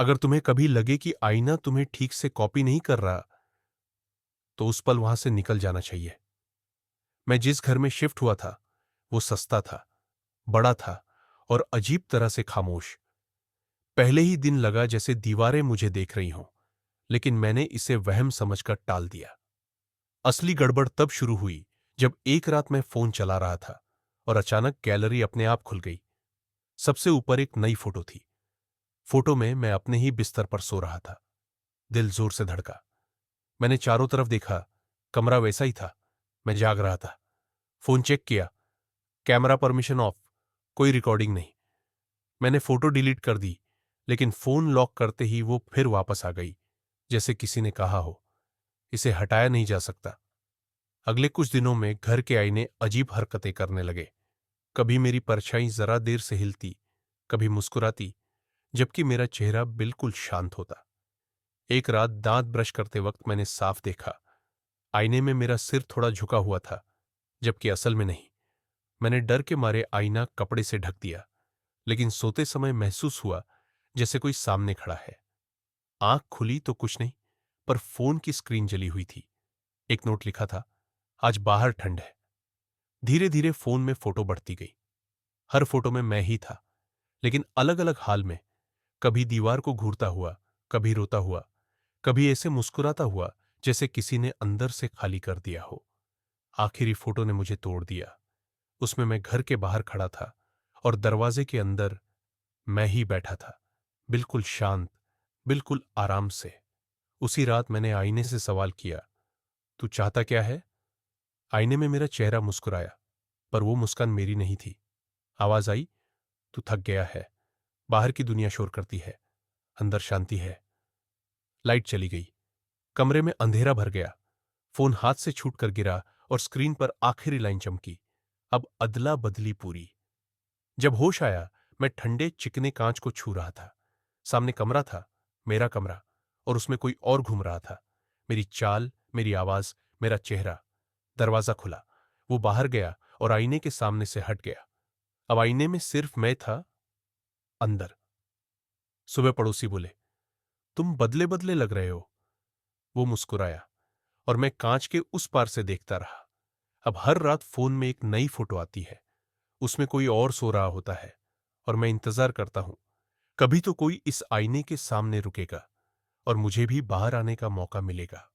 अगर तुम्हें कभी लगे कि आईना तुम्हें ठीक से कॉपी नहीं कर रहा, तो उस पल वहां से निकल जाना चाहिए। मैं जिस घर में शिफ्ट हुआ था, वो सस्ता था, बड़ा था और अजीब तरह से खामोश। पहले ही दिन लगा जैसे दीवारें मुझे देख रही हों, लेकिन मैंने इसे वहम समझकर टाल दिया। असली गड़बड़ तब शुरू हुई जब एक रात मैं फोन चला रहा था और अचानक गैलरी अपने आप खुल गई। सबसे ऊपर एक नई फोटो थी। फोटो में मैं अपने ही बिस्तर पर सो रहा था। दिल जोर से धड़का। मैंने चारों तरफ देखा, कमरा वैसा ही था। मैं जाग रहा था। फोन चेक किया, कैमरा परमिशन ऑफ, कोई रिकॉर्डिंग नहीं। मैंने फोटो डिलीट कर दी, लेकिन फोन लॉक करते ही वो फिर वापस आ गई, जैसे किसी ने कहा हो, इसे हटाया नहीं जा सकता। अगले कुछ दिनों में घर के आईने अजीब हरकतें करने लगे। कभी मेरी परछाई जरा देर से हिलती, कभी मुस्कुराती, जबकि मेरा चेहरा बिल्कुल शांत होता। एक रात दांत ब्रश करते वक्त मैंने साफ देखा, आईने में मेरा सिर थोड़ा झुका हुआ था, जबकि असल में नहीं। मैंने डर के मारे आईना कपड़े से ढक दिया, लेकिन सोते समय महसूस हुआ जैसे कोई सामने खड़ा है। आंख खुली तो कुछ नहीं, पर फोन की स्क्रीन जली हुई थी। एक नोट लिखा था, आज बाहर ठंड है। धीरे धीरे फोन में फोटो बढ़ती गई। हर फोटो में मैं ही था, लेकिन अलग अलग हाल में। कभी दीवार को घूरता हुआ, कभी रोता हुआ, कभी ऐसे मुस्कुराता हुआ जैसे किसी ने अंदर से खाली कर दिया हो। आखिरी फोटो ने मुझे तोड़ दिया। उसमें मैं घर के बाहर खड़ा था और दरवाजे के अंदर मैं ही बैठा था, बिल्कुल शांत, बिल्कुल आराम से। उसी रात मैंने आईने से सवाल किया, तू चाहता क्या है? आईने में मेरा चेहरा मुस्कुराया, पर वो मुस्कान मेरी नहीं थी। आवाज आई, तू थक गया है। बाहर की दुनिया शोर करती है, अंदर शांति है। लाइट चली गई। कमरे में अंधेरा भर गया। फोन हाथ से छूटकर गिरा और स्क्रीन पर आखिरी लाइन चमकी, अब अदला बदली पूरी। जब होश आया, मैं ठंडे चिकने कांच को छू रहा था। सामने कमरा था, मेरा कमरा, और उसमें कोई और घूम रहा था। मेरी चाल, मेरी आवाज, मेरा चेहरा। दरवाजा खुला, वो बाहर गया और आईने के सामने से हट गया। अब आईने में सिर्फ मैं था, अंदर। सुबह पड़ोसी बोले, तुम बदले बदले लग रहे हो। वो मुस्कुराया और मैं कांच के उस पार से देखता रहा। अब हर रात फोन में एक नई फोटो आती है। उसमें कोई और सो रहा होता है और मैं इंतजार करता हूं, कभी तो कोई इस आईने के सामने रुकेगा और मुझे भी बाहर आने का मौका मिलेगा।